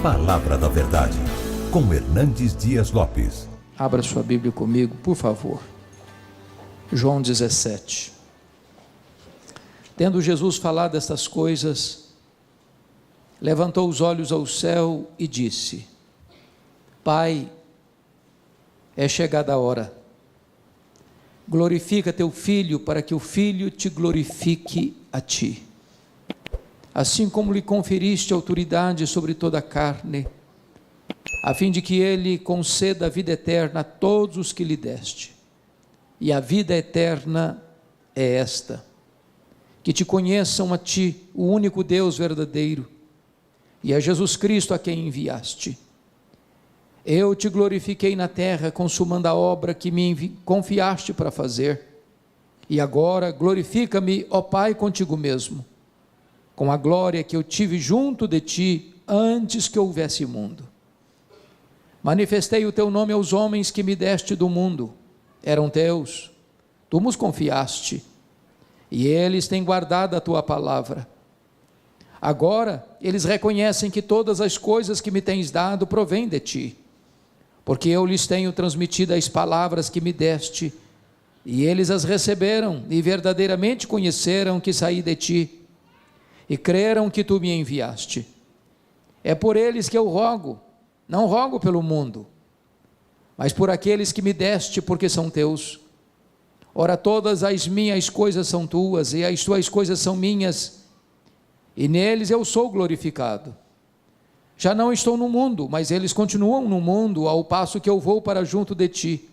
Palavra da Verdade, com Hernandes Dias Lopes. Abra sua Bíblia comigo, por favor. João 17. Tendo Jesus falado estas coisas, levantou os olhos ao céu e disse: Pai, é chegada a hora. Glorifica teu Filho, para que o Filho te glorifique a ti. Assim como lhe conferiste autoridade sobre toda a carne, a fim de que ele conceda a vida eterna a todos os que lhe deste. E a vida eterna é esta: que te conheçam a ti, o único Deus verdadeiro, e a Jesus Cristo a quem enviaste. Eu te glorifiquei na terra, consumando a obra que me confiaste para fazer. E agora glorifica-me, ó Pai, contigo mesmo, com a glória que eu tive junto de ti antes que houvesse mundo. Manifestei o teu nome aos homens que me deste do mundo. Eram teus, tu nos confiaste, e eles têm guardado a tua palavra. Agora eles reconhecem que todas as coisas que me tens dado provêm de ti, porque eu lhes tenho transmitido as palavras que me deste, e eles as receberam, e verdadeiramente conheceram que saí de ti, e creram que tu me enviaste. É por eles que eu rogo, não rogo pelo mundo, mas por aqueles que me deste, porque são teus. Ora, todas as minhas coisas são tuas, e as tuas coisas são minhas, e neles eu sou glorificado. Já não estou no mundo, mas eles continuam no mundo, ao passo que eu vou para junto de ti.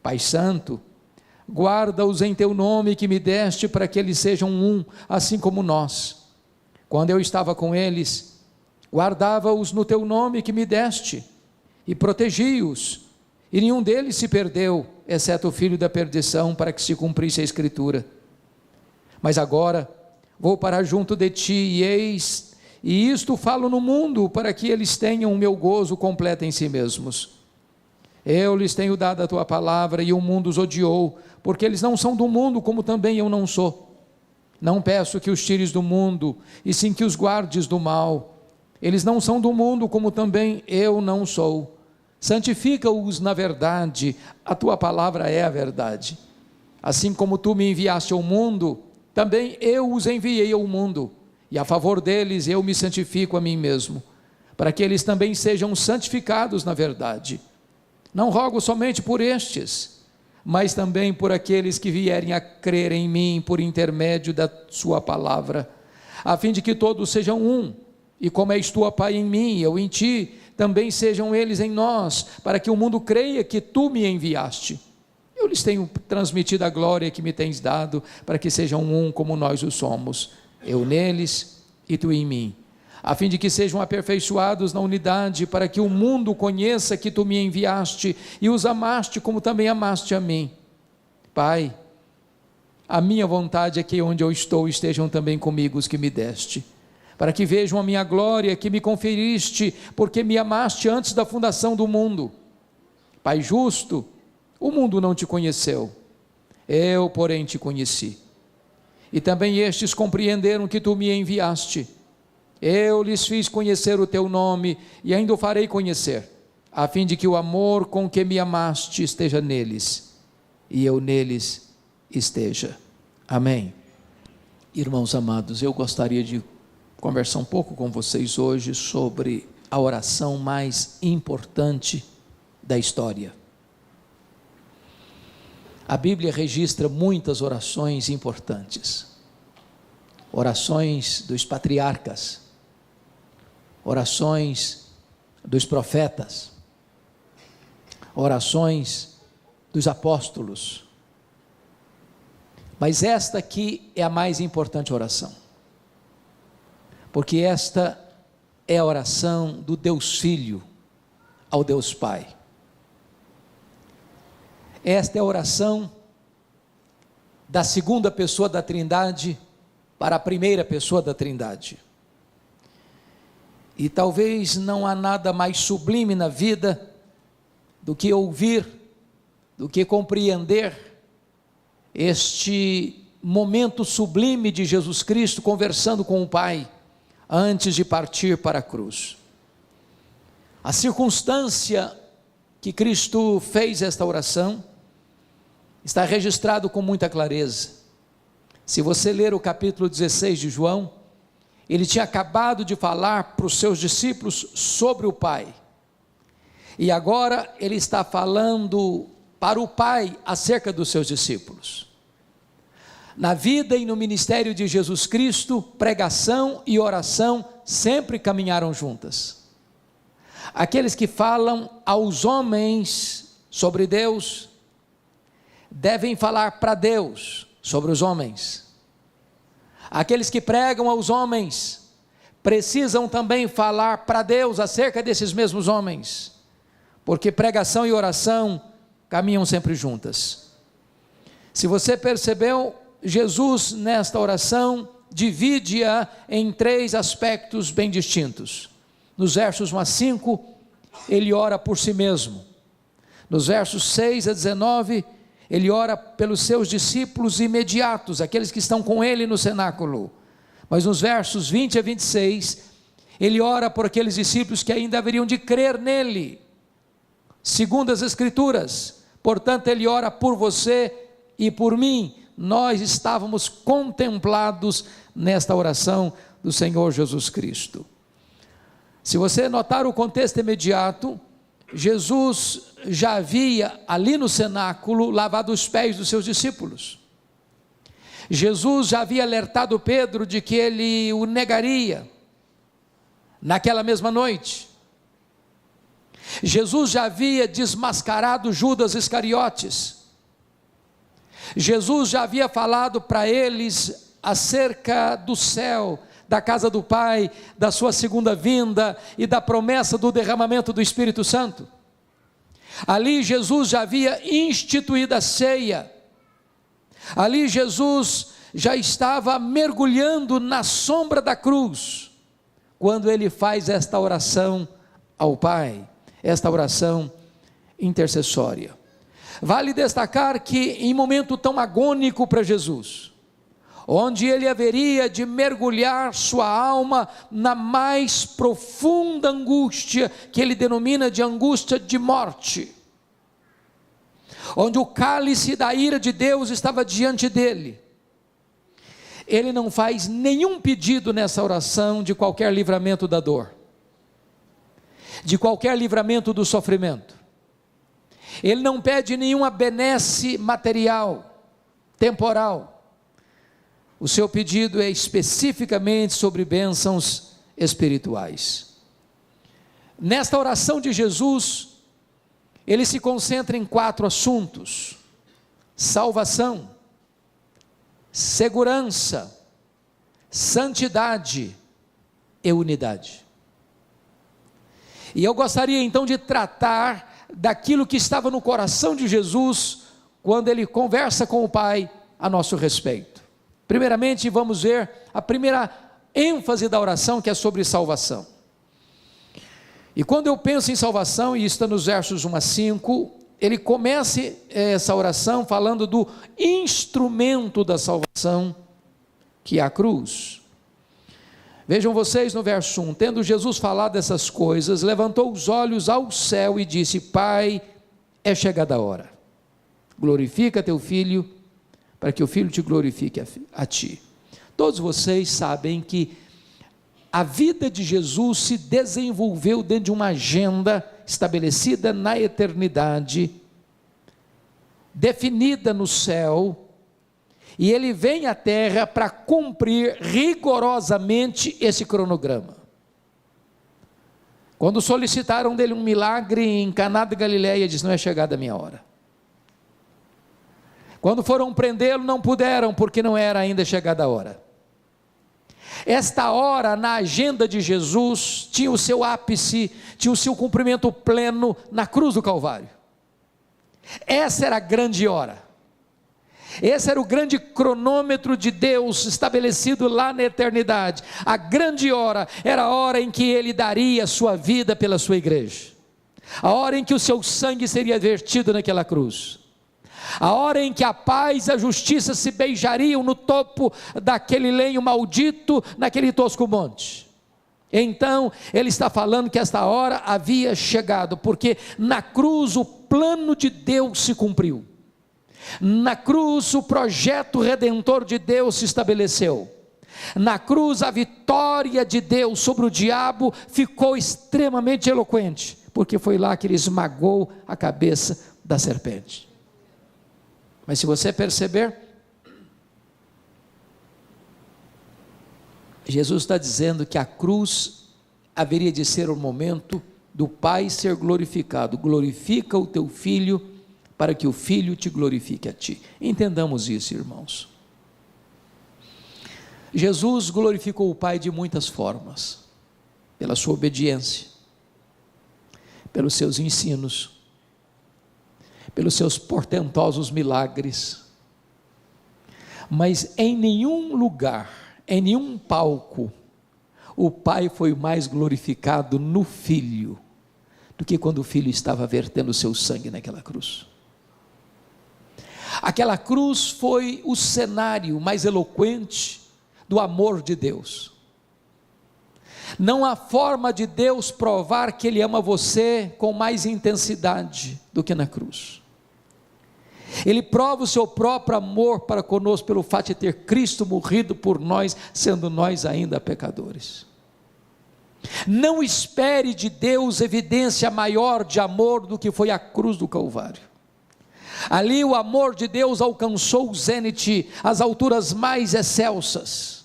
Pai Santo, guarda-os em teu nome que me deste, para que eles sejam um, assim como nós. Quando eu estava com eles, guardava-os no teu nome que me deste, e protegi-os, e nenhum deles se perdeu, exceto o filho da perdição, para que se cumprisse a Escritura. Mas agora vou para junto de ti, e isto falo no mundo, para que eles tenham o meu gozo completo em si mesmos. Eu lhes tenho dado a tua palavra, e o mundo os odiou, porque eles não são do mundo, como também eu não sou. Não peço que os tires do mundo, e sim que os guardes do mal. Eles não são do mundo, como também eu não sou. Santifica-os na verdade, a tua palavra é a verdade. Assim como tu me enviaste ao mundo, também eu os enviei ao mundo, e a favor deles eu me santifico a mim mesmo, para que eles também sejam santificados na verdade. Não rogo somente por estes, mas também por aqueles que vierem a crer em mim por intermédio da sua palavra, a fim de que todos sejam um, e como és tu, ó Pai, em mim, eu em ti, também sejam eles em nós, para que o mundo creia que tu me enviaste. Eu lhes tenho transmitido a glória que me tens dado, para que sejam um como nós o somos, eu neles e tu em mim, a fim de que sejam aperfeiçoados na unidade, para que o mundo conheça que tu me enviaste e os amaste como também amaste a mim. Pai, a minha vontade é que onde eu estou estejam também comigo os que me deste, para que vejam a minha glória que me conferiste, porque me amaste antes da fundação do mundo. Pai justo, o mundo não te conheceu, eu porém te conheci, e também estes compreenderam que tu me enviaste. Eu lhes fiz conhecer o teu nome, e ainda o farei conhecer, a fim de que o amor com que me amaste esteja neles, e eu neles esteja. Amém. Irmãos amados, eu gostaria de conversar um pouco com vocês hoje sobre a oração mais importante da história. A Bíblia registra muitas orações importantes, orações dos patriarcas, orações dos profetas, orações dos apóstolos, mas esta aqui é a mais importante oração, porque esta é a oração do Deus Filho ao Deus Pai. Esta é a oração da segunda pessoa da Trindade para a primeira pessoa da Trindade. E talvez não há nada mais sublime na vida do que ouvir, do que compreender este momento sublime de Jesus Cristo conversando com o Pai, antes de partir para a cruz. A circunstância que Cristo fez esta oração está registrado com muita clareza. Se você ler o capítulo 16 de João, ele tinha acabado de falar para os seus discípulos sobre o Pai, e agora ele está falando para o Pai acerca dos seus discípulos. Na vida e no ministério de Jesus Cristo, pregação e oração sempre caminharam juntas. Aqueles que falam aos homens sobre Deus, devem falar para Deus sobre os homens. Aqueles que pregam aos homens, precisam também falar para Deus acerca desses mesmos homens, porque pregação e oração caminham sempre juntas. Se você percebeu, Jesus nesta oração divide-a em 3 aspectos bem distintos. Nos versos 1 a 5, ele ora por si mesmo. Nos versos 6 a 19, ele ora pelos seus discípulos imediatos, aqueles que estão com ele no cenáculo. Mas nos versos 20 a 26, ele ora por aqueles discípulos que ainda haveriam de crer nele, segundo as Escrituras. Portanto, ele ora por você e por mim. Nós estávamos contemplados nesta oração do Senhor Jesus Cristo. Se você notar o contexto imediato, Jesus já havia ali no cenáculo lavado os pés dos seus discípulos. Jesus já havia alertado Pedro de que ele o negaria naquela mesma noite. Jesus já havia desmascarado Judas Iscariotes. Jesus já havia falado para eles acerca do céu, da casa do Pai, da sua segunda vinda e da promessa do derramamento do Espírito Santo. Ali Jesus já havia instituído a ceia. Ali Jesus já estava mergulhando na sombra da cruz, quando ele faz esta oração ao Pai, esta oração intercessória. Vale destacar que em momento tão agônico para Jesus, onde ele haveria de mergulhar sua alma na mais profunda angústia, que ele denomina de angústia de morte, onde o cálice da ira de Deus estava diante dele, ele não faz nenhum pedido nessa oração de qualquer livramento da dor, de qualquer livramento do sofrimento. Ele não pede nenhuma benesse material, temporal. O seu pedido é especificamente sobre bênçãos espirituais. Nesta oração de Jesus, ele se concentra em 4 assuntos: salvação, segurança, santidade e unidade. E eu gostaria então de tratar daquilo que estava no coração de Jesus, quando ele conversa com o Pai a nosso respeito. Primeiramente, vamos ver a primeira ênfase da oração, que é sobre salvação. E quando eu penso em salvação, e está nos versos 1 a 5, ele começa essa oração falando do instrumento da salvação, que é a cruz. Vejam vocês no verso 1, tendo Jesus falado dessas coisas, levantou os olhos ao céu e disse: Pai, é chegada a hora, glorifica teu Filho, para que o Filho te glorifique a ti. Todos vocês sabem que a vida de Jesus se desenvolveu dentro de uma agenda estabelecida na eternidade, definida no céu, e ele vem à terra para cumprir rigorosamente esse cronograma. Quando solicitaram dele um milagre em Caná da Galileia, ele disse: não é chegada a minha hora. Quando foram prendê-lo, não puderam, porque não era ainda chegada a hora. Esta hora na agenda de Jesus tinha o seu ápice, tinha o seu cumprimento pleno na cruz do Calvário. Essa era a grande hora. Esse era o grande cronômetro de Deus estabelecido lá na eternidade. A grande hora era a hora em que ele daria a sua vida pela sua igreja, a hora em que o seu sangue seria vertido naquela cruz, a hora em que a paz e a justiça se beijariam no topo daquele lenho maldito, naquele tosco monte. Então, ele está falando que esta hora havia chegado, porque na cruz o plano de Deus se cumpriu. Na cruz o projeto redentor de Deus se estabeleceu. Na cruz a vitória de Deus sobre o diabo ficou extremamente eloquente, porque foi lá que ele esmagou a cabeça da serpente. Mas se você perceber, Jesus está dizendo que a cruz haveria de ser o momento do Pai ser glorificado. Glorifica o teu Filho, para que o Filho te glorifique a ti. Entendamos isso, irmãos. Jesus glorificou o Pai de muitas formas: pela sua obediência, pelos seus ensinos, pelos seus portentosos milagres. Mas em nenhum lugar, em nenhum palco, o Pai foi mais glorificado no Filho do que quando o Filho estava vertendo o seu sangue naquela cruz. Aquela cruz foi o cenário mais eloquente do amor de Deus. Não há forma de Deus provar que Ele ama você com mais intensidade do que na cruz. Ele prova o seu próprio amor para conosco pelo fato de ter Cristo morrido por nós, sendo nós ainda pecadores. Não espere de Deus evidência maior de amor do que foi a cruz do Calvário. Ali o amor de Deus alcançou o zênite, as alturas mais excelsas.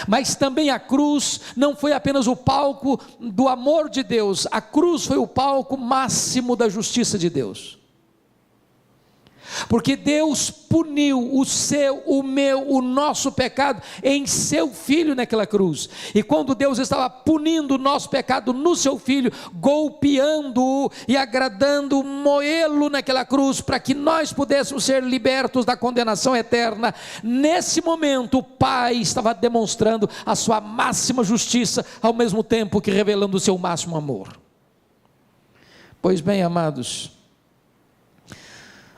Mas também a cruz não foi apenas o palco do amor de Deus, a cruz foi o palco máximo da justiça de Deus. Porque Deus puniu o seu, o meu, o nosso pecado em seu Filho naquela cruz. E quando Deus estava punindo o nosso pecado no seu Filho, golpeando-o e agradando moê-lo naquela cruz, para que nós pudéssemos ser libertos da condenação eterna, nesse momento o Pai estava demonstrando a sua máxima justiça, ao mesmo tempo que revelando o seu máximo amor. Pois bem, amados,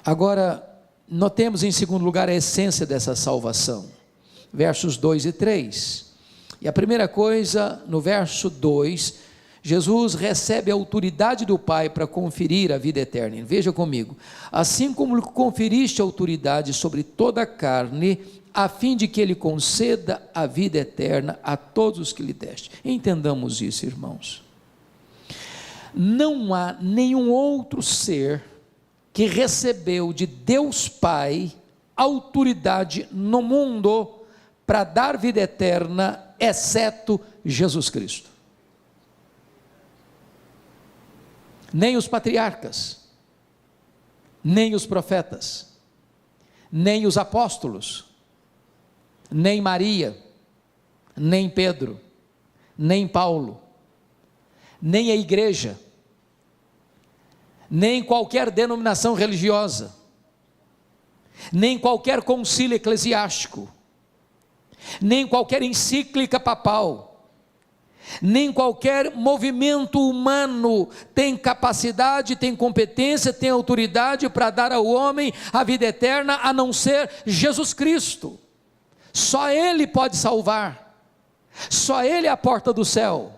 agora, notemos em segundo lugar a essência dessa salvação, versos 2 e 3, e a primeira coisa, no verso 2, Jesus recebe a autoridade do Pai para conferir a vida eterna. Veja comigo: assim como conferiste autoridade sobre toda a carne, a fim de que Ele conceda a vida eterna a todos os que lhe deste. Entendamos isso, irmãos. Não há nenhum outro ser que recebeu de Deus Pai autoridade no mundo para dar vida eterna, exceto Jesus Cristo. Nem os patriarcas, nem os profetas, nem os apóstolos, nem Maria, nem Pedro, nem Paulo, nem a igreja, nem qualquer denominação religiosa, nem qualquer concílio eclesiástico, nem qualquer encíclica papal, nem qualquer movimento humano tem capacidade, tem competência, tem autoridade para dar ao homem a vida eterna, a não ser Jesus Cristo. Só Ele pode salvar, só Ele é a porta do céu,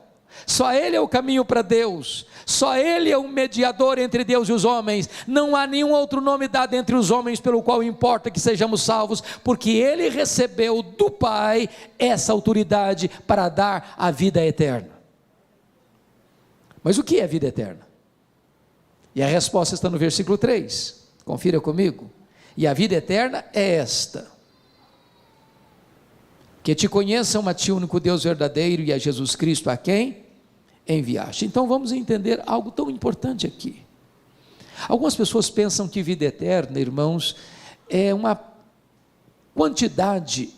só Ele é o caminho para Deus, só Ele é o mediador entre Deus e os homens. Não há nenhum outro nome dado entre os homens pelo qual importa que sejamos salvos, porque Ele recebeu do Pai essa autoridade para dar a vida eterna. Mas o que é vida eterna? E a resposta está no versículo 3, confira comigo. E a vida eterna é esta: que te conheçam a ti, único Deus verdadeiro, e a Jesus Cristo, a quem enviaste. Então vamos entender algo tão importante aqui. Algumas pessoas pensam que vida eterna, irmãos, é uma quantidade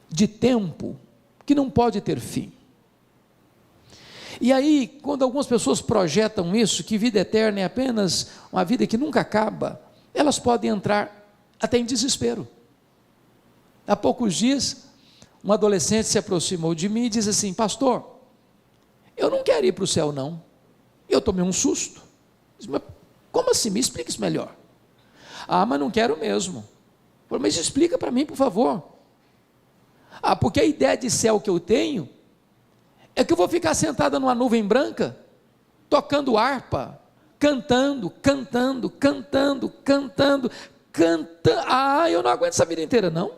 de tempo que não pode ter fim. E aí, quando algumas pessoas projetam isso, que vida eterna é apenas uma vida que nunca acaba, elas podem entrar até em desespero. Há poucos dias, um adolescente se aproximou de mim e disse assim: pastor, eu não quero ir para o céu não, eu tomei um susto. Disse, mas como assim? Me explica isso melhor. Ah, mas não quero mesmo. Falei, mas explica para mim, por favor. Porque a ideia de céu que eu tenho é que eu vou ficar sentada numa nuvem branca, tocando harpa, cantando. Eu não aguento essa vida inteira, não.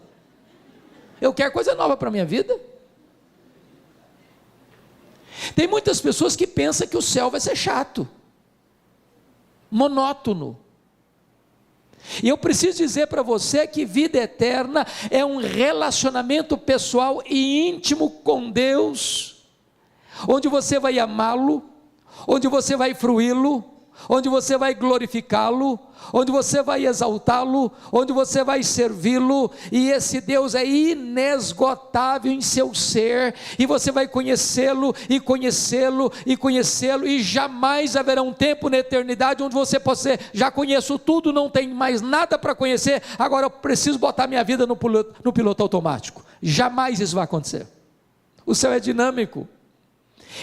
Eu quero coisa nova para a minha vida. Tem muitas pessoas que pensam que o céu vai ser chato, monótono. E eu preciso dizer para você que vida eterna é um relacionamento pessoal e íntimo com Deus, onde você vai amá-lo, onde você vai fruí-lo, onde você vai glorificá-lo, onde você vai exaltá-lo, onde você vai servi-lo, e esse Deus é inesgotável em seu ser, e você vai conhecê-lo, e jamais haverá um tempo na eternidade onde você possa dizer, já conheço tudo, não tem mais nada para conhecer, agora eu preciso botar minha vida no piloto automático. Jamais isso vai acontecer. O céu é dinâmico.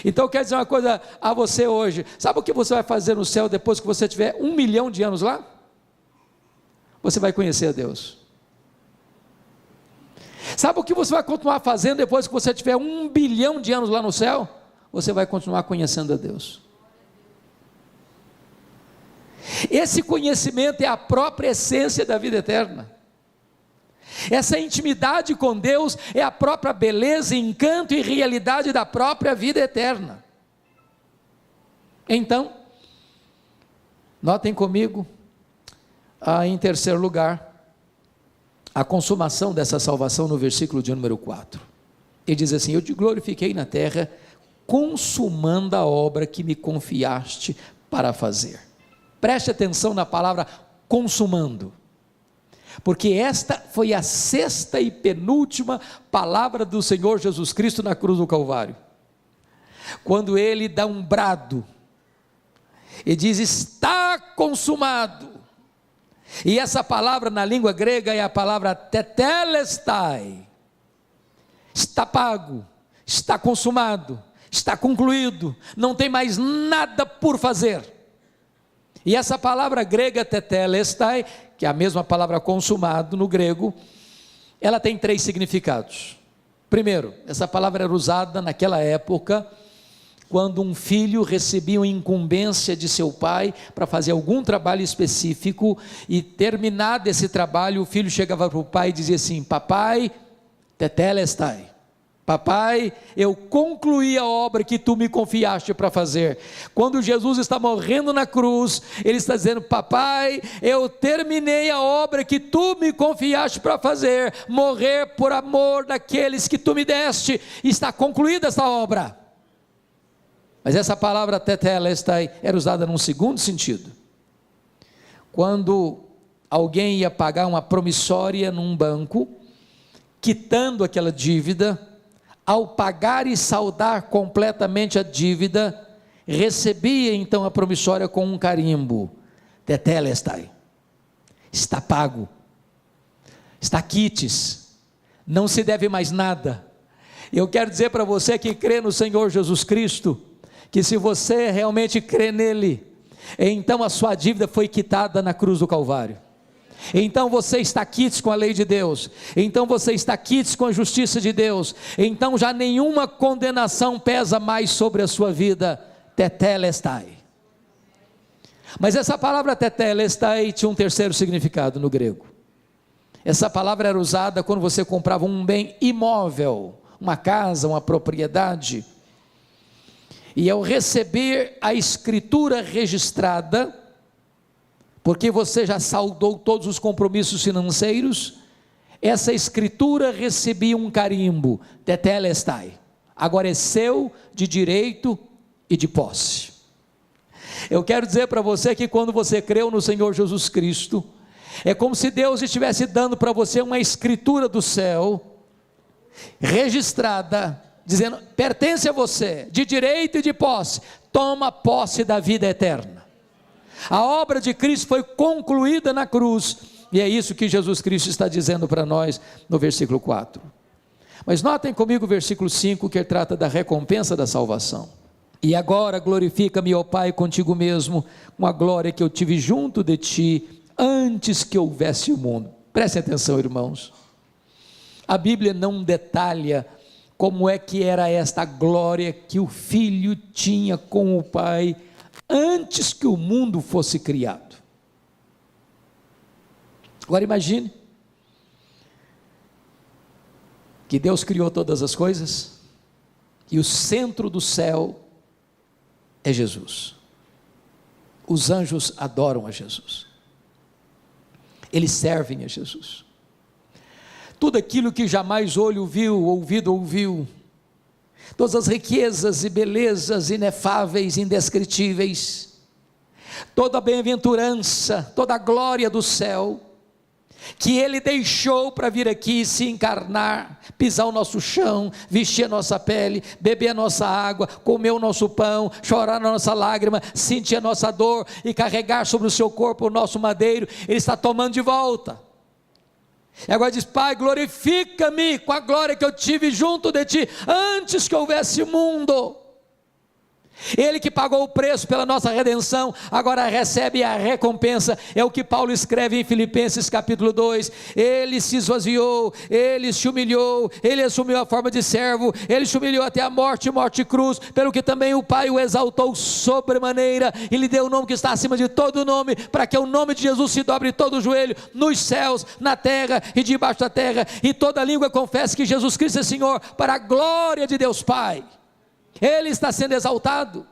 Então eu quero dizer uma coisa a você hoje, sabe o que você vai fazer no céu depois que você tiver 1 milhão de anos lá? Você vai conhecer a Deus. Sabe o que você vai continuar fazendo depois que você tiver 1 bilhão de anos lá no céu? Você vai continuar conhecendo a Deus. Esse conhecimento é a própria essência da vida eterna. Essa intimidade com Deus é a própria beleza, encanto e realidade da própria vida eterna. Então, notem comigo, em terceiro lugar, a consumação dessa salvação no versículo de número 4. Ele diz assim: eu te glorifiquei na terra, consumando a obra que me confiaste para fazer. Preste atenção na palavra consumando, porque esta foi a sexta e penúltima palavra do Senhor Jesus Cristo na cruz do Calvário, quando ele dá um brado, e diz: está consumado. E essa palavra na língua grega é a palavra tetelestai, está pago, está consumado, está concluído, não tem mais nada por fazer. E essa palavra grega tetelestai, que é a mesma palavra consumado no grego, ela tem 3 significados. Primeiro, essa palavra era usada naquela época, quando um filho recebia uma incumbência de seu pai para fazer algum trabalho específico, e terminado esse trabalho, o filho chegava para o pai e dizia assim: papai, tetelestai, papai, eu concluí a obra que tu me confiaste para fazer. Quando Jesus está morrendo na cruz, ele está dizendo: papai, eu terminei a obra que tu me confiaste para fazer, morrer por amor daqueles que tu me deste, está concluída essa obra. Mas essa palavra tetelestai era usada num segundo sentido, quando alguém ia pagar uma promissória num banco, quitando aquela dívida, ao pagar e saldar completamente a dívida, recebia então a promissória com um carimbo: tetelestai, está pago, está quites, não se deve mais nada. Eu quero dizer para você que crê no Senhor Jesus Cristo, que se você realmente crê nele, então a sua dívida foi quitada na cruz do Calvário. Então você está quites com a lei de Deus, então você está quites com a justiça de Deus, então já nenhuma condenação pesa mais sobre a sua vida. Tetelestai. Mas essa palavra tetelestai tinha um terceiro significado no grego. Essa palavra era usada quando você comprava um bem imóvel, uma casa, uma propriedade, e ao receber a escritura registrada, porque você já saldou todos os compromissos financeiros, essa escritura recebia um carimbo: tetelestai, agora é seu de direito e de posse. Eu quero dizer para você que quando você creu no Senhor Jesus Cristo, é como se Deus estivesse dando para você uma escritura do céu, registrada, dizendo: pertence a você, de direito e de posse, toma posse da vida eterna. A obra de Cristo foi concluída na cruz, e é isso que Jesus Cristo está dizendo para nós no versículo 4. Mas notem comigo o versículo 5, que trata da recompensa da salvação. E agora glorifica-me, ó Pai, contigo mesmo, com a glória que eu tive junto de ti, antes que houvesse o mundo. Prestem atenção, irmãos. A Bíblia não detalha como é que era esta glória que o Filho tinha com o Pai antes que o mundo fosse criado. Agora imagine que Deus criou todas as coisas e o centro do céu é Jesus. Os anjos adoram a Jesus, eles servem a Jesus. Tudo aquilo que jamais olho viu, ouvido ouviu, todas as riquezas e belezas inefáveis, indescritíveis, toda a bem-aventurança, toda a glória do céu, que Ele deixou para vir aqui se encarnar, pisar o nosso chão, vestir a nossa pele, beber a nossa água, comer o nosso pão, chorar a nossa lágrima, sentir a nossa dor e carregar sobre o seu corpo o nosso madeiro, Ele está tomando de volta. E agora diz: Pai, glorifica-me com a glória que eu tive junto de Ti, antes que houvesse mundo. Ele que pagou o preço pela nossa redenção, agora recebe a recompensa. É o que Paulo escreve em Filipenses capítulo 2, Ele se esvaziou, Ele se humilhou, Ele assumiu a forma de servo, Ele se humilhou até a morte, morte e cruz, pelo que também o Pai o exaltou sobremaneira, e lhe deu o nome que está acima de todo nome, para que o nome de Jesus se dobre todo o joelho, nos céus, na terra e debaixo da terra, e toda língua confesse que Jesus Cristo é Senhor, para a glória de Deus Pai. Ele está sendo exaltado,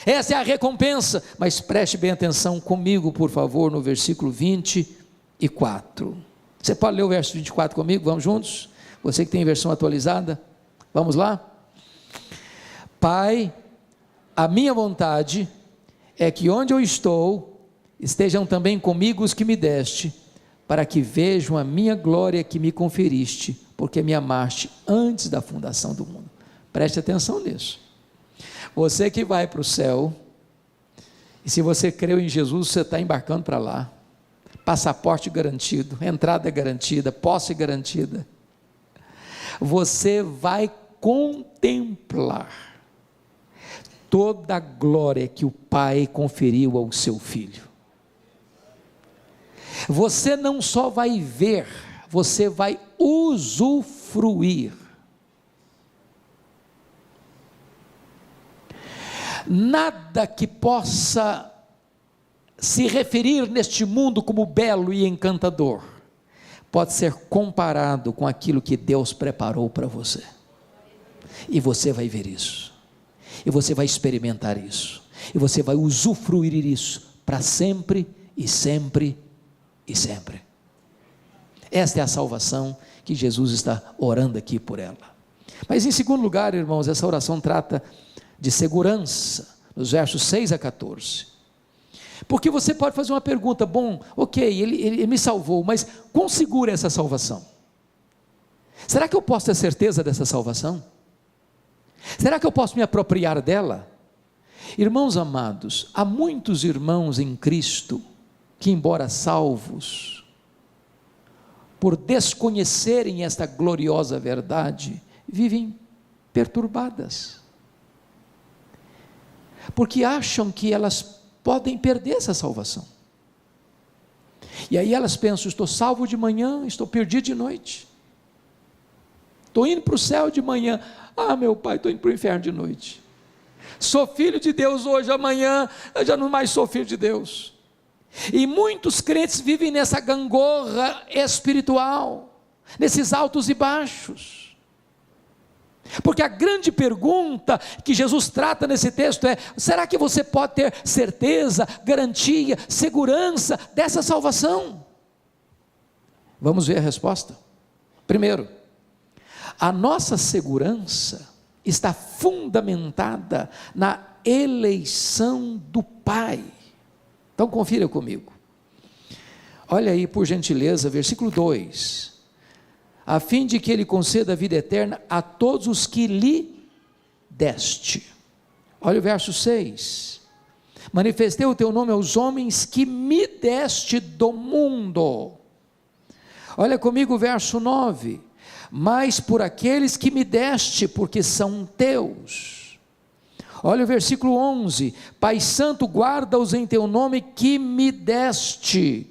essa é a recompensa. Mas preste bem atenção comigo, por favor, no versículo 24. Você pode ler o verso 24 comigo? Vamos juntos? Você que tem versão atualizada, vamos lá? Pai, a minha vontade é que onde eu estou, estejam também comigo os que me deste, para que vejam a minha glória que me conferiste, porque me amaste antes da fundação do mundo. Preste atenção nisso. Você que vai para o céu, e se você creu em Jesus, você está embarcando para lá, passaporte garantido, entrada garantida, posse garantida. Você vai contemplar toda a glória que o Pai conferiu ao seu Filho. Você não só vai ver, você vai usufruir. Nada que possa se referir neste mundo como belo e encantador pode ser comparado com aquilo que Deus preparou para você. E você vai ver isso, e você vai experimentar isso, e você vai usufruir isso para sempre e sempre e sempre. Esta é a salvação que Jesus está orando aqui por ela. Mas em segundo lugar, irmãos, essa oração trata de segurança, nos versos 6 a 14, porque você pode fazer uma pergunta: bom, ok, ele me salvou, mas quão segura é essa salvação? Será que eu posso ter certeza dessa salvação? Será que eu posso me apropriar dela? Irmãos amados, há muitos irmãos em Cristo, que embora salvos, por desconhecerem esta gloriosa verdade, vivem perturbadas, porque acham que elas podem perder essa salvação, e aí elas pensam: estou salvo de manhã, estou perdido de noite, estou indo para o céu de manhã, meu pai, estou indo para o inferno de noite, sou filho de Deus hoje, amanhã eu já não mais sou filho de Deus. E muitos crentes vivem nessa gangorra espiritual, nesses altos e baixos, porque a grande pergunta que Jesus trata nesse texto é: será que você pode ter certeza, garantia, segurança dessa salvação? Vamos ver a resposta. Primeiro, a nossa segurança está fundamentada na eleição do Pai. Então confira comigo, olha aí por gentileza, versículo 2, a fim de que Ele conceda a vida eterna a todos os que lhe deste. Olha o verso 6, manifestei o teu nome aos homens que me deste do mundo. Olha comigo o verso 9, mas por aqueles que me deste, porque são teus. Olha o versículo 11, Pai Santo, guarda-os em teu nome que me deste.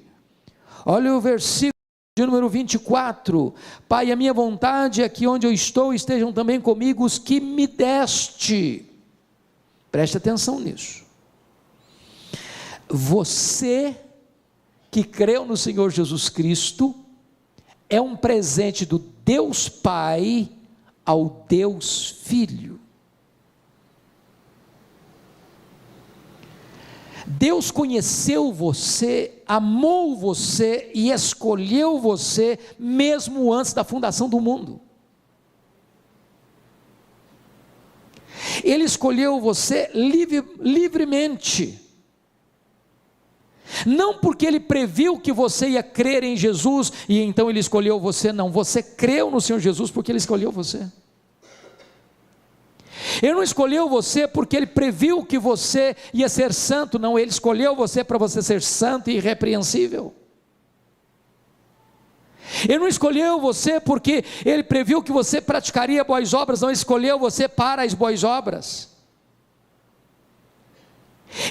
Olha o versículo de número 24, Pai, a minha vontade é que onde eu estou estejam também comigo os que me deste. Preste atenção nisso. Você que creu no Senhor Jesus Cristo é um presente do Deus Pai ao Deus Filho. Deus conheceu você, amou você e escolheu você mesmo antes da fundação do mundo. Ele escolheu você livremente. Não porque ele previu que você ia crer em Jesus e então ele escolheu você, não. Você creu no Senhor Jesus porque ele escolheu você. Ele não escolheu você porque ele previu que você ia ser santo, não. Ele escolheu você para você ser santo e irrepreensível. Ele não escolheu você porque ele previu que você praticaria boas obras, não. Ele escolheu você para as boas obras.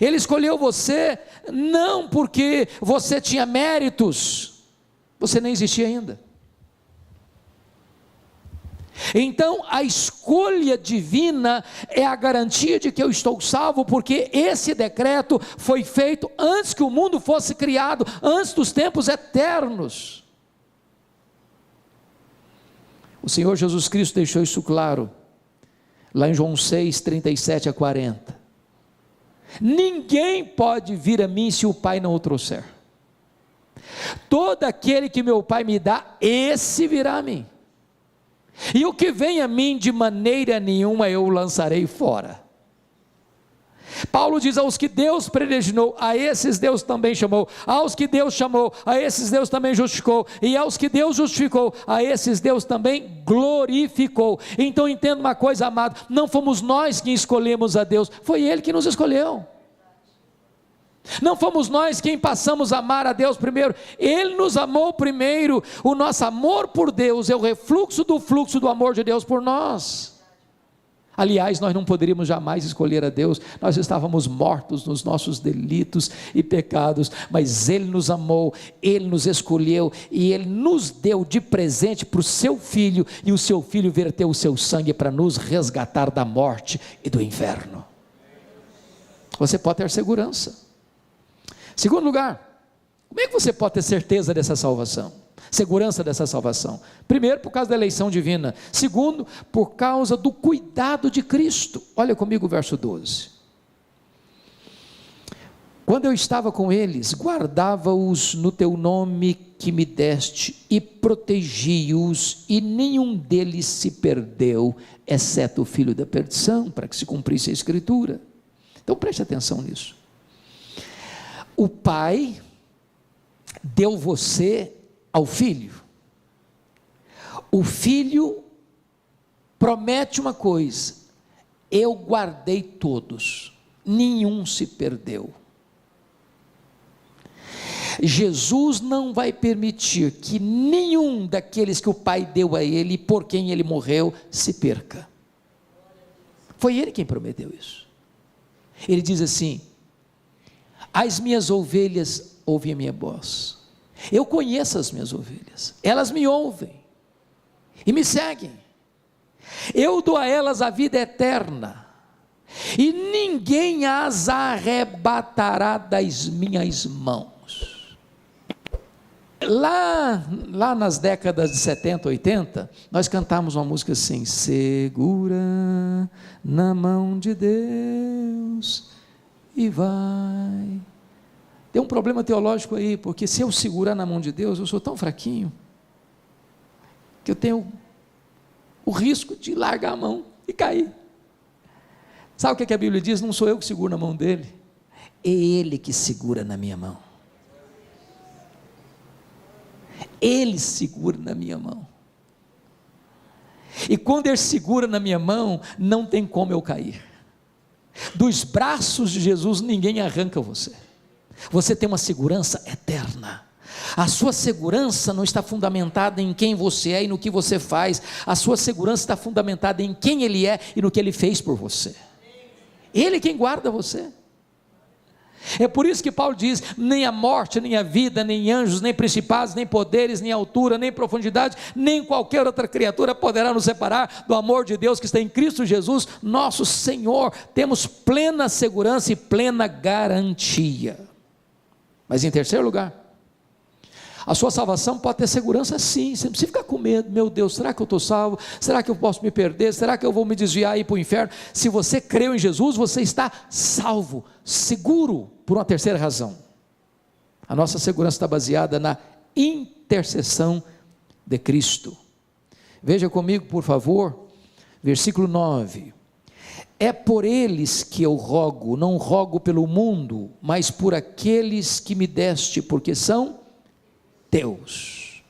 Ele escolheu você não porque você tinha méritos, você nem existia ainda. Então a escolha divina é a garantia de que eu estou salvo, porque esse decreto foi feito antes que o mundo fosse criado, antes dos tempos eternos. O Senhor Jesus Cristo deixou isso claro, lá em João 6, 37 a 40. Ninguém pode vir a mim se o Pai não o trouxer. Todo aquele que meu Pai me dá, esse virá a mim. E o que vem a mim de maneira nenhuma eu o lançarei fora. Paulo diz: aos que Deus predestinou, a esses Deus também chamou. Aos que Deus chamou, a esses Deus também justificou. E aos que Deus justificou, a esses Deus também glorificou. Então entenda uma coisa, amado, não fomos nós que escolhemos a Deus, foi Ele que nos escolheu. Não fomos nós quem passamos a amar a Deus primeiro, Ele nos amou primeiro. O nosso amor por Deus é o refluxo do fluxo do amor de Deus por nós. Aliás, nós não poderíamos jamais escolher a Deus, nós estávamos mortos nos nossos delitos e pecados, mas Ele nos amou, Ele nos escolheu e Ele nos deu de presente para o seu Filho, e o seu Filho verteu o seu sangue para nos resgatar da morte e do inferno. Você pode ter segurança. Segundo lugar, como é que você pode ter certeza dessa salvação? Segurança dessa salvação? Primeiro, por causa da eleição divina. Segundo, por causa do cuidado de Cristo. Olha comigo o verso 12. Quando eu estava com eles, guardava-os no teu nome que me deste, e protegi-os, e nenhum deles se perdeu, exceto o filho da perdição, para que se cumprisse a Escritura. Então preste atenção nisso. O Pai deu você ao Filho. O Filho promete uma coisa: eu guardei todos, nenhum se perdeu. Jesus não vai permitir que nenhum daqueles que o Pai deu a Ele, por quem Ele morreu, se perca. Foi Ele quem prometeu isso. Ele diz assim: as minhas ovelhas ouvem a minha voz. Eu conheço as minhas ovelhas, elas me ouvem e me seguem. Eu dou a elas a vida eterna, e ninguém as arrebatará das minhas mãos. Lá nas décadas de 70, 80, nós cantávamos uma música assim: segura na mão de Deus e vai. Tem um problema teológico aí, porque se eu segurar na mão de Deus, eu sou tão fraquinho, que eu tenho o risco de largar a mão e cair. Sabe o que a Bíblia diz? Não sou eu que seguro na mão dele, é Ele que segura na minha mão. Ele segura na minha mão, e quando Ele segura na minha mão, não tem como eu cair. Dos braços de Jesus ninguém arranca você. Você tem uma segurança eterna. A sua segurança não está fundamentada em quem você é e no que você faz. A sua segurança está fundamentada em quem Ele é e no que Ele fez por você. Ele é quem guarda você. É por isso que Paulo diz: nem a morte, nem a vida, nem anjos, nem principados, nem poderes, nem altura, nem profundidade, nem qualquer outra criatura poderá nos separar do amor de Deus que está em Cristo Jesus, nosso Senhor. Temos plena segurança e plena garantia. Mas em terceiro lugar, a sua salvação pode ter segurança sim, você não precisa ficar com medo. Meu Deus, será que eu estou salvo? Será que eu posso me perder? Será que eu vou me desviar e ir para o inferno? Se você creu em Jesus, você está salvo, seguro, por uma terceira razão. A nossa segurança está baseada na intercessão de Cristo. Veja comigo, por favor, versículo 9. É por eles que eu rogo, não rogo pelo mundo, mas por aqueles que me deste, porque são teus.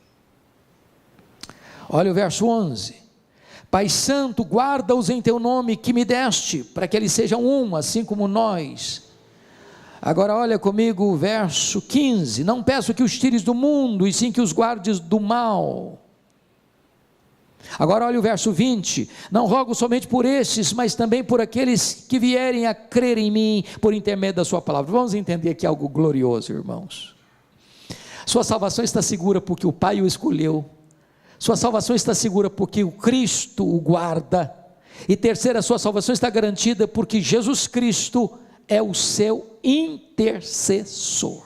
Olha o verso 11: Pai Santo, guarda-os em teu nome que me deste, para que eles sejam um, assim como nós. Agora olha comigo o verso 15: Não peço que os tires do mundo, e sim que os guardes do mal. Agora olha o verso 20: Não rogo somente por estes, mas também por aqueles que vierem a crer em mim, por intermédio da sua palavra. Vamos entender aqui algo glorioso, irmãos. Sua salvação está segura porque o Pai o escolheu. Sua salvação está segura porque o Cristo o guarda. E terceira, a sua salvação está garantida porque Jesus Cristo é o seu intercessor.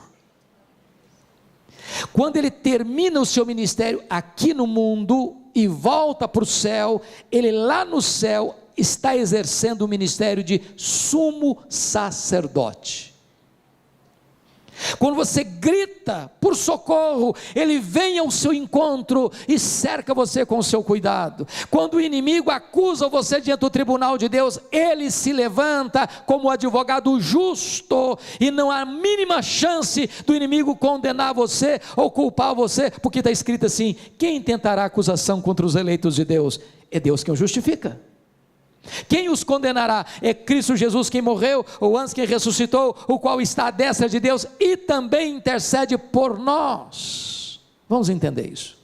Quando ele termina o seu ministério aqui no mundo e volta para o céu, ele lá no céu está exercendo o ministério de sumo sacerdote. Quando você grita por socorro, ele vem ao seu encontro e cerca você com o seu cuidado. Quando o inimigo acusa você diante do tribunal de Deus, ele se levanta como advogado justo, e não há a mínima chance do inimigo condenar você ou culpar você, porque está escrito assim: quem tentará acusação contra os eleitos de Deus? É Deus quem o justifica. Quem os condenará? É Cristo Jesus quem morreu, ou antes quem ressuscitou, o qual está à destra de Deus e também intercede por nós. Vamos entender isso.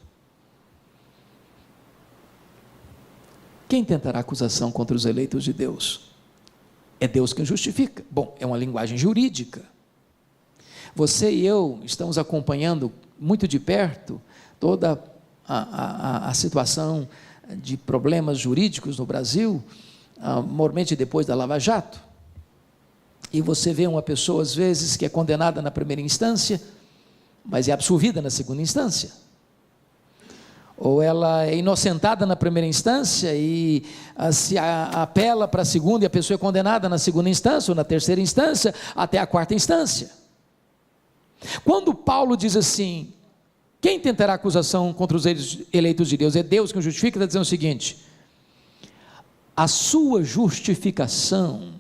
Quem tentará acusação contra os eleitos de Deus? É Deus quem justifica. Bom, é uma linguagem jurídica. Você e eu estamos acompanhando muito de perto toda a situação de problemas jurídicos no Brasil, mormente depois da Lava Jato. E você vê uma pessoa às vezes que é condenada na primeira instância, mas é absolvida na segunda instância, ou ela é inocentada na primeira instância e se apela para a segunda, e a pessoa é condenada na segunda instância ou na terceira instância até a quarta instância. Quando Paulo diz assim: quem tentará acusação contra os eleitos de Deus? É Deus que o justifica. Está dizendo o seguinte: a sua justificação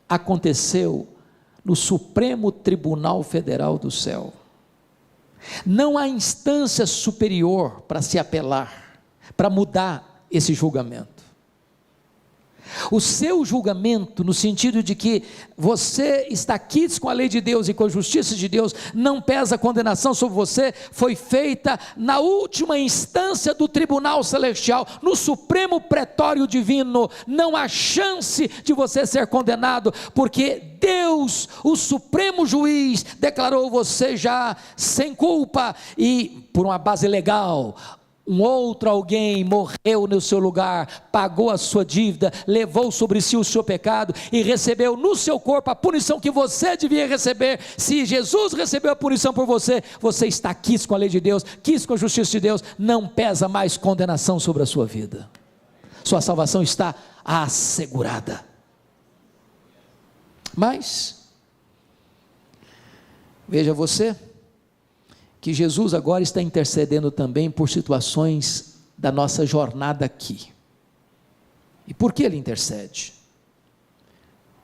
aconteceu no Supremo Tribunal Federal do céu. Não há instância superior para se apelar, para mudar esse julgamento. O seu julgamento, no sentido de que você está quites com a lei de Deus e com a justiça de Deus, não pesa condenação sobre você, foi feita na última instância do tribunal celestial, no supremo pretório divino. Não há chance de você ser condenado, porque Deus, o supremo juiz, declarou você já sem culpa, e por uma base legal, um outro alguém morreu no seu lugar, pagou a sua dívida, levou sobre si o seu pecado e recebeu no seu corpo a punição que você devia receber. Se Jesus recebeu a punição por você, você está quis com a lei de Deus, quis com a justiça de Deus, não pesa mais condenação sobre a sua vida. Sua salvação está assegurada. Mas veja você que Jesus agora está intercedendo também por situações da nossa jornada aqui. E por que ele intercede?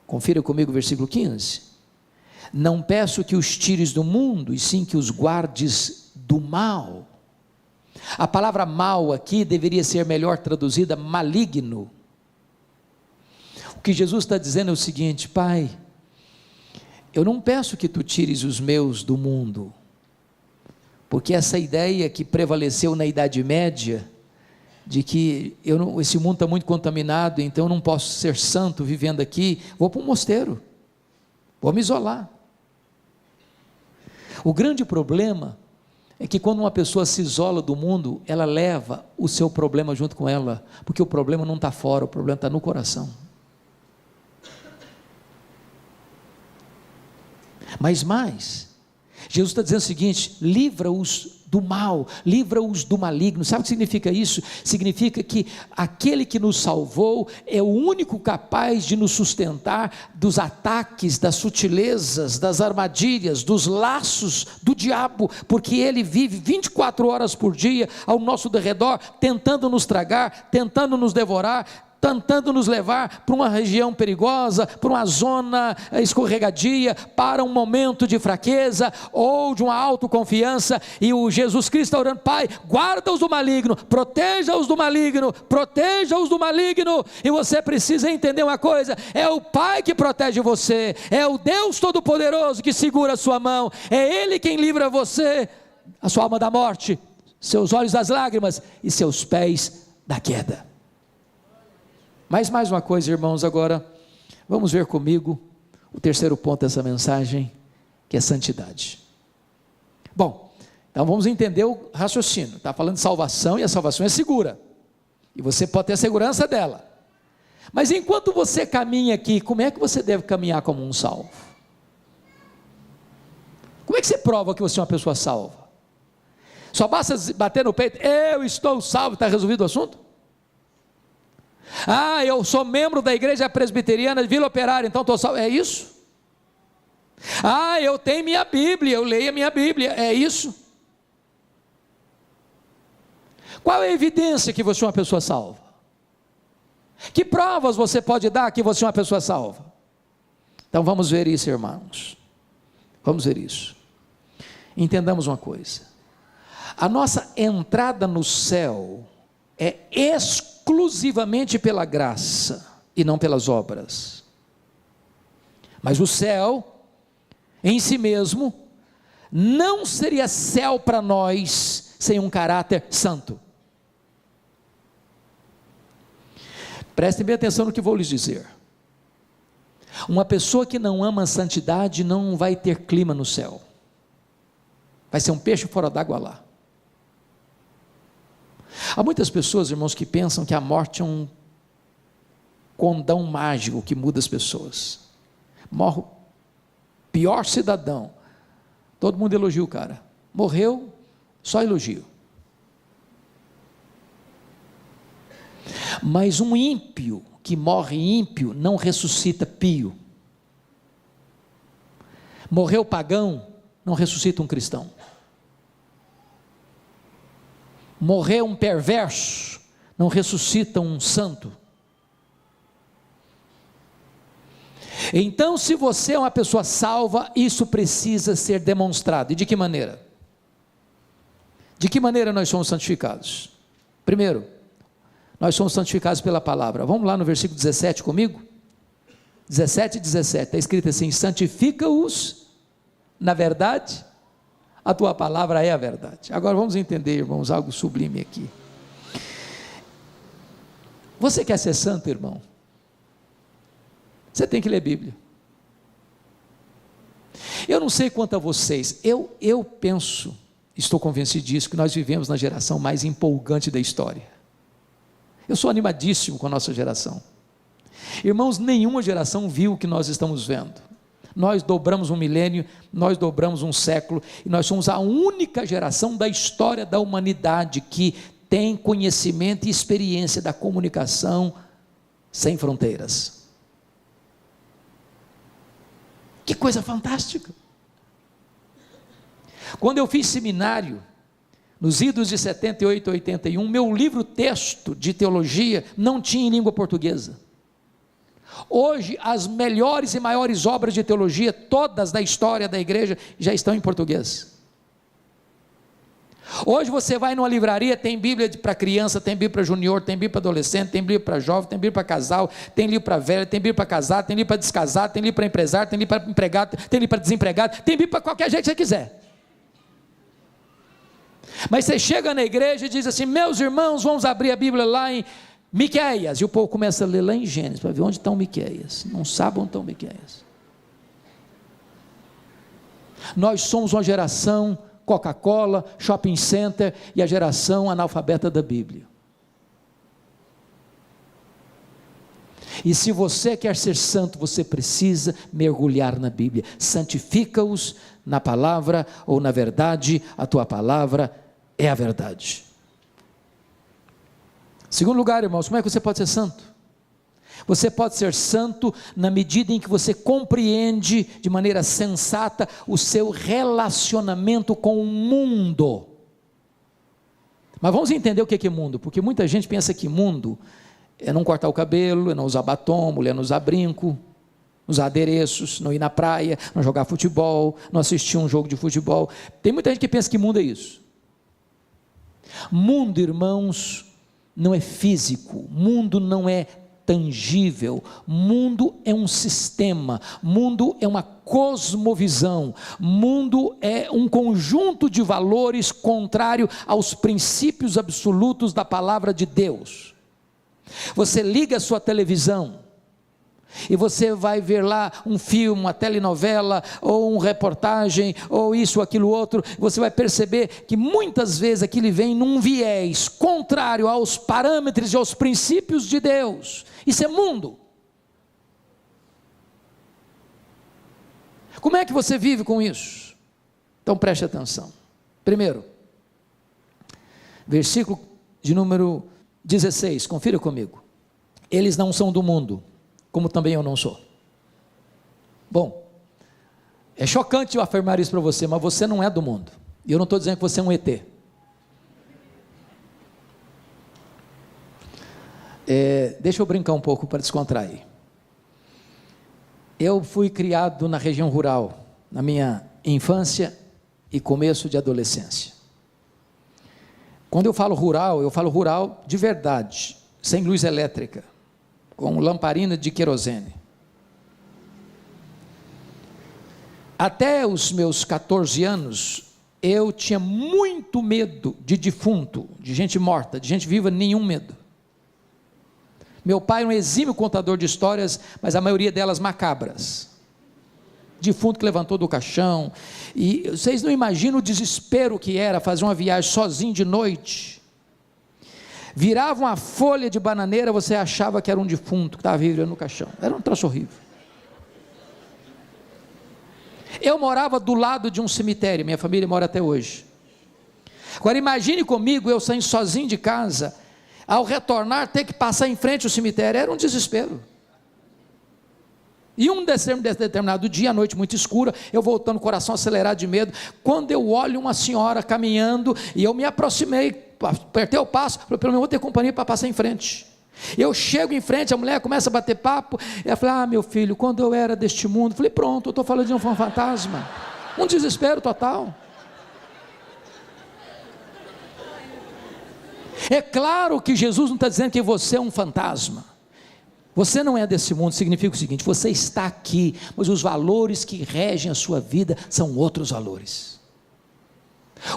Confira comigo o versículo 15. Não peço que os tires do mundo, e sim que os guardes do mal. A palavra mal aqui deveria ser melhor traduzida maligno. O que Jesus está dizendo é o seguinte: Pai, eu não peço que tu tires os meus do mundo, porque essa ideia que prevaleceu na Idade Média, de que esse mundo está muito contaminado, então eu não posso ser santo vivendo aqui, vou para um mosteiro, vou me isolar. O grande problema é que quando uma pessoa se isola do mundo, ela leva o seu problema junto com ela, porque o problema não está fora, o problema está no coração. Mas mais, Jesus está dizendo o seguinte: livra-os do mal, livra-os do maligno. Sabe o que significa isso? Significa que aquele que nos salvou é o único capaz de nos sustentar dos ataques, das sutilezas, das armadilhas, dos laços do diabo, porque ele vive 24 horas por dia ao nosso derredor, tentando nos tragar, tentando nos devorar, tentando nos levar para uma região perigosa, para uma zona escorregadia, para um momento de fraqueza ou de uma autoconfiança. E o Jesus Cristo está orando: Pai, guarda-os do maligno, proteja-os do maligno, proteja-os do maligno. E você precisa entender uma coisa: é o Pai que protege você, é o Deus Todo-Poderoso que segura a sua mão, é Ele quem livra você, a sua alma da morte, seus olhos das lágrimas e seus pés da queda. Mas mais uma coisa, irmãos, agora vamos ver comigo o terceiro ponto dessa mensagem, que é santidade. Bom, então vamos entender o raciocínio. Está falando de salvação, e a salvação é segura, e você pode ter a segurança dela. Mas enquanto você caminha aqui, como é que você deve caminhar como um salvo? Como é que você prova que você é uma pessoa salva? Só basta bater no peito: eu estou salvo, está resolvido o assunto? Ah, eu sou membro da igreja presbiteriana de Vila Operária, então estou salvo. É isso? Ah, eu tenho minha Bíblia, eu leio a minha Bíblia. É isso? Qual é a evidência que você é uma pessoa salva? Que provas você pode dar que você é uma pessoa salva? Então vamos ver isso, irmãos. Vamos ver isso. Entendamos uma coisa: a nossa entrada no céu é exclusivamente pela graça e não pelas obras. Mas o céu em si mesmo não seria céu para nós sem um caráter santo. Prestem bem atenção no que vou lhes dizer. Uma pessoa que não ama a santidade não vai ter clima no céu, vai ser um peixe fora d'água lá. Há muitas pessoas, irmãos, que pensam que a morte é um condão mágico que muda as pessoas. Morre o pior cidadão, todo mundo elogia o cara. Morreu, só elogio. Mas um ímpio que morre ímpio não ressuscita pio. Morreu pagão, não ressuscita um cristão. Morreu um perverso, não ressuscita um santo. Então, se você é uma pessoa salva, isso precisa ser demonstrado. E de que maneira? De que maneira nós somos santificados? Primeiro, nós somos santificados pela palavra. Vamos lá no versículo 17 comigo? 17 e 17, está escrito assim: santifica-os na verdade, a tua palavra é a verdade. Agora vamos entender, irmãos, algo sublime aqui. Você quer ser santo, irmão? Você tem que ler Bíblia. Eu não sei quanto a vocês, eu penso, estou convencido disso, que nós vivemos na geração mais empolgante da história. Eu sou animadíssimo com a nossa geração. Irmãos, nenhuma geração viu o que nós estamos vendo. Nós dobramos um milênio, nós dobramos um século, e nós somos a única geração da história da humanidade que tem conhecimento e experiência da comunicação sem fronteiras. Que coisa fantástica! Quando eu fiz seminário, nos idos de 78 a 81, meu livro texto de teologia não tinha em língua portuguesa. Hoje, as melhores e maiores obras de teologia, todas da história da igreja, já estão em português. Hoje você vai numa livraria, tem Bíblia para criança, tem Bíblia para junior, tem Bíblia para adolescente, tem Bíblia para jovem, tem Bíblia para casal, tem livro para velho, tem Bíblia para casar, tem livro para descasar, tem livro para empresário, tem livro para empregado, tem livro para desempregado, tem Bíblia para qualquer jeito que você quiser. Mas você chega na igreja e diz assim: meus irmãos, vamos abrir a Bíblia lá em Miqueias, e o povo começa a ler lá em Gênesis, para ver onde estão Miqueias, não sabe onde estão Miqueias. Nós somos uma geração Coca-Cola, shopping center e a geração analfabeta da Bíblia. E se você quer ser santo, você precisa mergulhar na Bíblia. Santifica-os na palavra ou na verdade, a tua palavra é a verdade. Segundo lugar, irmãos, como é que você pode ser santo? Você pode ser santo na medida em que você compreende de maneira sensata o seu relacionamento com o mundo. Mas vamos entender o que é mundo, porque muita gente pensa que mundo é não cortar o cabelo, é não usar batom, mulher não usar brinco, usar adereços, não ir na praia, não jogar futebol, não assistir um jogo de futebol. Tem muita gente que pensa que mundo é isso. Mundo, irmãos, não é físico, mundo não é tangível, mundo é um sistema, mundo é uma cosmovisão, mundo é um conjunto de valores contrário aos princípios absolutos da palavra de Deus. Você liga a sua televisão e você vai ver lá um filme, uma telenovela, ou uma reportagem, ou isso, aquilo, outro, você vai perceber que muitas vezes aquilo vem num viés contrário aos parâmetros e aos princípios de Deus. Isso é mundo. Como é que você vive com isso? Então preste atenção. Primeiro, versículo de número 16, confira comigo. Eles não são do mundo, como também eu não sou. Bom, é chocante eu afirmar isso para você, mas você não é do mundo. E eu não estou dizendo que você é um ET. Deixa eu brincar um pouco para descontrair. Eu fui criado na região rural, na minha infância e começo de adolescência. Quando eu falo rural de verdade, sem luz elétrica, com lamparina de querosene. Até os meus 14 anos, eu tinha muito medo de defunto, de gente morta, de gente viva, nenhum medo. Meu pai era um exímio contador de histórias, mas a maioria delas macabras. Defunto que levantou do caixão, e vocês não imaginam o desespero que era fazer uma viagem sozinho de noite. Virava uma folha de bananeira, você achava que era um defunto que estava vivendo no caixão. Era um troço horrível. Eu morava do lado de um cemitério, minha família mora até hoje. Agora imagine comigo, eu saindo sozinho de casa, ao retornar ter que passar em frente ao cemitério, era um desespero. E um determinado dia, à noite muito escura, eu voltando, coração acelerado de medo, quando eu olho uma senhora caminhando, e eu me aproximei, apertei o passo, falei, pelo menos vou ter companhia para passar em frente. Eu chego em frente, a mulher começa a bater papo, e ela fala, meu filho, quando eu era deste mundo, falei, pronto, eu estou falando de um fantasma, um desespero total. É claro que Jesus não está dizendo que você é um fantasma. Você não é desse mundo, significa o seguinte, você está aqui, mas os valores que regem a sua vida são outros valores.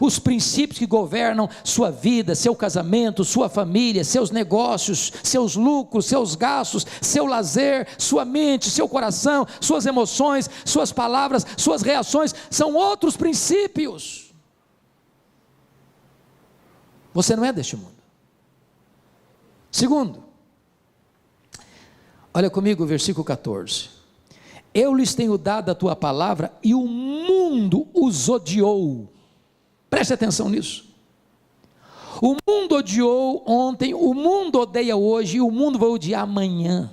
Os princípios que governam sua vida, seu casamento, sua família, seus negócios, seus lucros, seus gastos, seu lazer, sua mente, seu coração, suas emoções, suas palavras, suas reações, são outros princípios. Você não é deste mundo. Segundo, olha comigo o versículo 14. Eu lhes tenho dado a tua palavra e o mundo os odiou. Preste atenção nisso. O mundo odiou ontem, o mundo odeia hoje e o mundo vai odiar amanhã.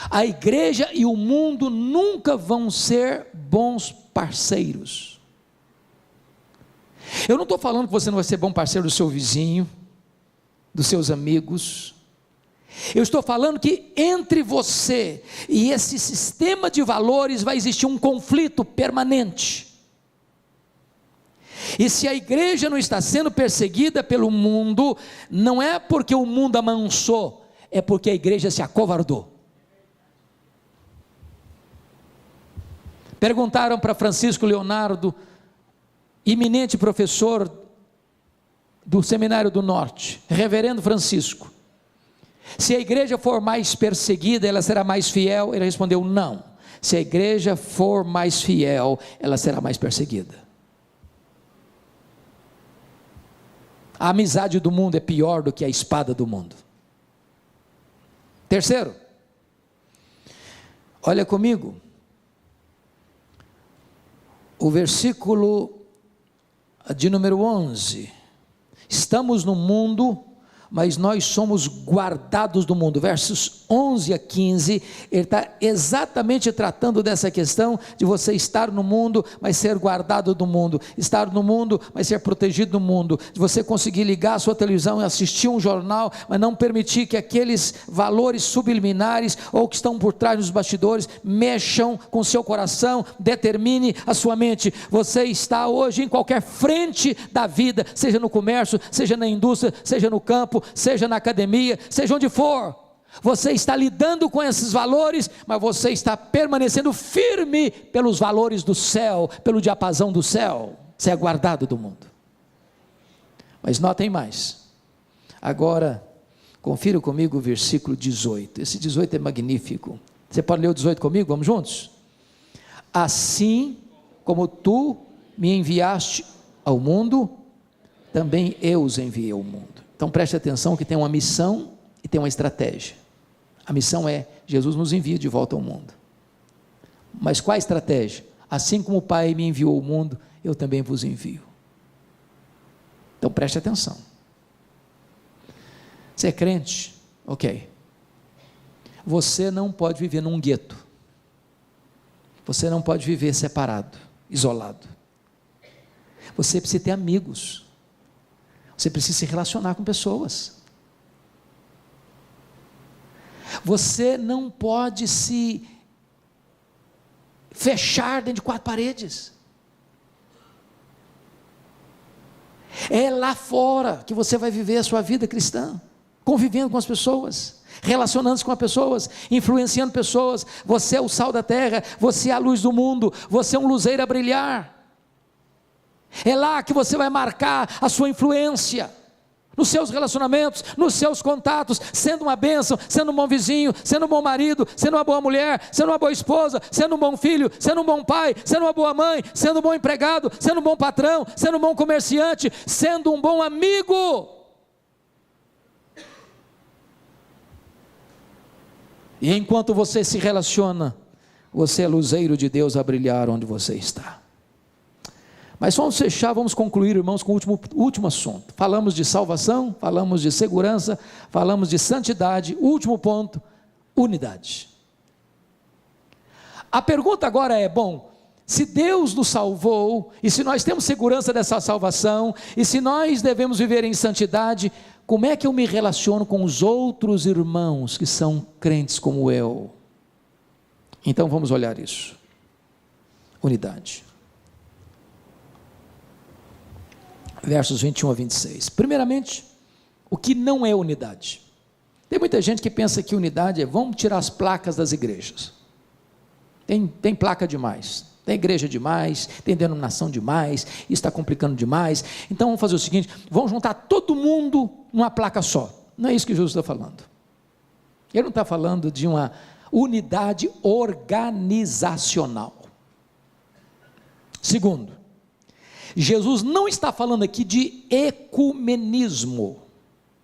A igreja e o mundo nunca vão ser bons parceiros. Eu não estou falando que você não vai ser bom parceiro do seu vizinho, dos seus amigos. Eu estou falando que entre você e esse sistema de valores vai existir um conflito permanente. E se a igreja não está sendo perseguida pelo mundo, não é porque o mundo amansou, é porque a igreja se acovardou. Perguntaram para Francisco Leonardo, eminente professor do Seminário do Norte, reverendo Francisco, se a igreja for mais perseguida, ela será mais fiel? Ele respondeu, não, Se a igreja for mais fiel, ela será mais perseguida. A amizade do mundo é pior do que a espada do mundo. Terceiro, olha comigo, o versículo de número 11, estamos no mundo, mas nós somos guardados do mundo. Versos 11 a 15, ele está exatamente tratando dessa questão de você estar no mundo, mas ser guardado do mundo, estar no mundo, mas ser protegido do mundo, de você conseguir ligar a sua televisão e assistir um jornal, mas não permitir que aqueles valores subliminares, ou que estão por trás dos bastidores, mexam com o seu coração, determine a sua mente. Você está hoje em qualquer frente da vida, seja no comércio, seja na indústria, seja no campo, seja na academia, seja onde for, você está lidando com esses valores, mas você está permanecendo firme pelos valores do céu, pelo diapasão do céu. Você é guardado do mundo. Mas notem mais, agora confira comigo o versículo 18, esse 18 é magnífico. Você pode ler o 18 comigo? Vamos juntos? Assim como tu me enviaste ao mundo, também eu os enviei ao mundo. Então preste atenção que tem uma missão e tem uma estratégia. A missão é, Jesus nos envia de volta ao mundo. Mas qual a estratégia? Assim como o Pai me enviou ao mundo, eu também vos envio. Então preste atenção. Você é crente? Ok. Você não pode viver num gueto. Você não pode viver separado, isolado. Você precisa ter amigos. Você precisa se relacionar com pessoas. Você não pode se fechar dentro de quatro paredes. É lá fora que você vai viver a sua vida cristã, convivendo com as pessoas, relacionando-se com as pessoas, influenciando pessoas. Você é o sal da terra, você é a luz do mundo, você é um luzeiro a brilhar. É lá que você vai marcar a sua influência, nos seus relacionamentos, nos seus contatos, sendo uma bênção, sendo um bom vizinho, sendo um bom marido, sendo uma boa mulher, sendo uma boa esposa, sendo um bom filho, sendo um bom pai, sendo uma boa mãe, sendo um bom empregado, sendo um bom patrão, sendo um bom comerciante, sendo um bom amigo. E enquanto você se relaciona, você é luzeiro de Deus a brilhar onde você está. Mas vamos fechar, vamos concluir, irmãos, com o último assunto. Falamos de salvação, falamos de segurança, falamos de santidade. Último ponto, unidade. A pergunta agora é, bom, se Deus nos salvou, e se nós temos segurança dessa salvação, e se nós devemos viver em santidade, como é que eu me relaciono com os outros irmãos que são crentes como eu? Então vamos olhar isso. Unidade. Versos 21 a 26. Primeiramente, o que não é unidade? Tem muita gente que pensa que unidade é, vamos tirar as placas das igrejas. Tem placa demais, tem igreja demais, tem denominação demais, isso está complicando demais. Então vamos fazer o seguinte, vamos juntar todo mundo numa placa só. Não é isso que Jesus está falando. Ele não está falando de uma unidade organizacional. Segundo, Jesus não está falando aqui de ecumenismo. O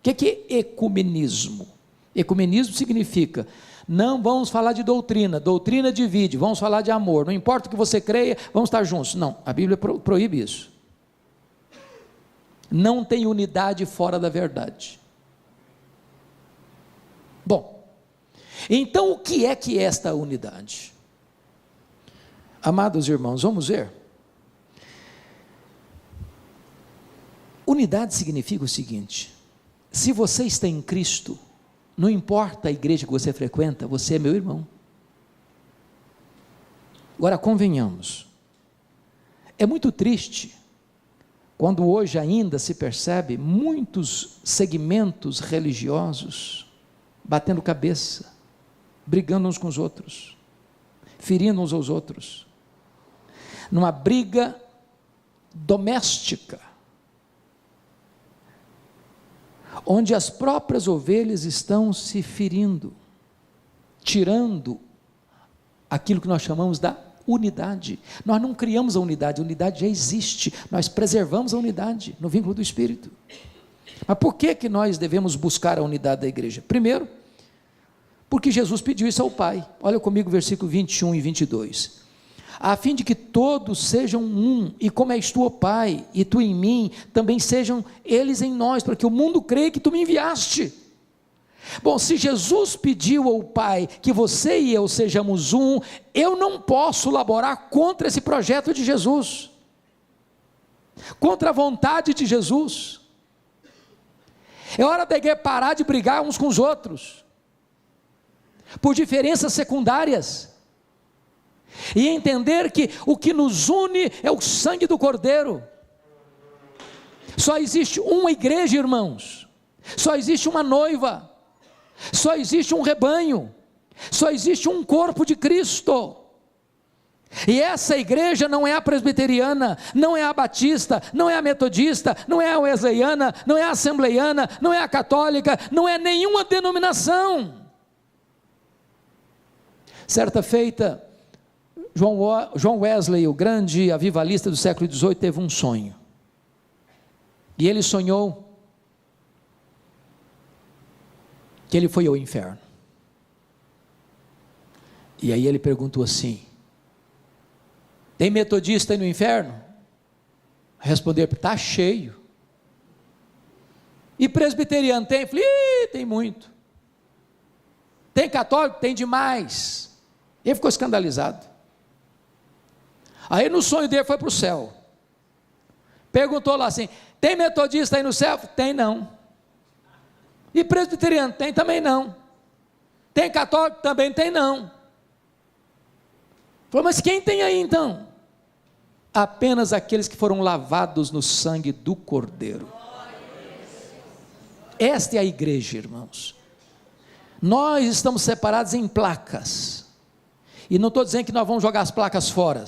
que é ecumenismo? Ecumenismo significa, não vamos falar de doutrina, doutrina divide, vamos falar de amor, não importa o que você creia, vamos estar juntos. Não, a Bíblia proíbe isso. Não tem unidade fora da verdade. Bom, então o que é esta unidade? Amados irmãos, vamos ver. Unidade significa o seguinte, se você está em Cristo, não importa a igreja que você frequenta, você é meu irmão. Agora convenhamos, é muito triste, quando hoje ainda se percebe muitos segmentos religiosos, batendo cabeça, brigando uns com os outros, ferindo uns aos outros, numa briga doméstica, onde as próprias ovelhas estão se ferindo, tirando aquilo que nós chamamos da unidade. Nós não criamos a unidade já existe, nós preservamos a unidade no vínculo do Espírito. Mas por que nós devemos buscar a unidade da igreja? Primeiro, porque Jesus pediu isso ao Pai. Olha comigo versículo 21 e 22. A fim de que todos sejam um, e como és tu, ó Pai, e tu em mim, também sejam eles em nós, para que o mundo creia que tu me enviaste. Bom, se Jesus pediu ao Pai que você e eu sejamos um, eu não posso laborar contra esse projeto de Jesus, contra a vontade de Jesus. É hora da igreja parar de brigar uns com os outros, por diferenças secundárias, e entender que o que nos une é o sangue do Cordeiro. Só existe uma igreja, irmãos, só existe uma noiva, só existe um rebanho, só existe um corpo de Cristo. E essa igreja não é a presbiteriana, não é a batista, não é a metodista, não é a wesleyana, não é a assembleiana, não é a católica, não é nenhuma denominação. Certa feita, John Wesley, o grande avivalista do século XVIII, teve um sonho, e ele sonhou que ele foi ao inferno. E aí ele perguntou assim: tem metodista aí no inferno? Respondeu: está cheio. E presbiteriano tem? Falei: tem muito. Tem católico? Tem demais. Ele ficou escandalizado. Aí no sonho dele foi para o céu, perguntou lá assim: tem metodista aí no céu? Tem não. E presbiteriano? Tem também não. Tem católico? Também tem não. Falou: mas quem tem aí então? Apenas aqueles que foram lavados no sangue do Cordeiro. Esta é a igreja, irmãos. Nós estamos separados em placas, e não estou dizendo que nós vamos jogar as placas fora.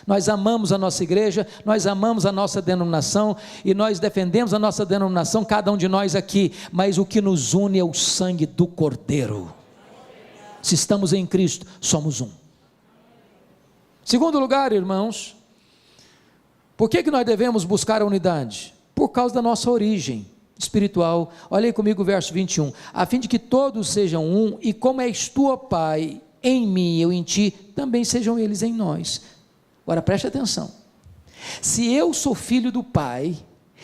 Nós amamos a nossa igreja, nós amamos a nossa denominação, e nós defendemos a nossa denominação, cada um de nós aqui, mas o que nos une é o sangue do Cordeiro. Se estamos em Cristo, somos um. Segundo lugar, irmãos, por que nós devemos buscar a unidade? Por causa da nossa origem espiritual. Olha aí comigo o verso 21, a fim de que todos sejam um, e como és tu, ó Pai, em mim e eu em ti, também sejam eles em nós. Agora preste atenção, se eu sou filho do Pai,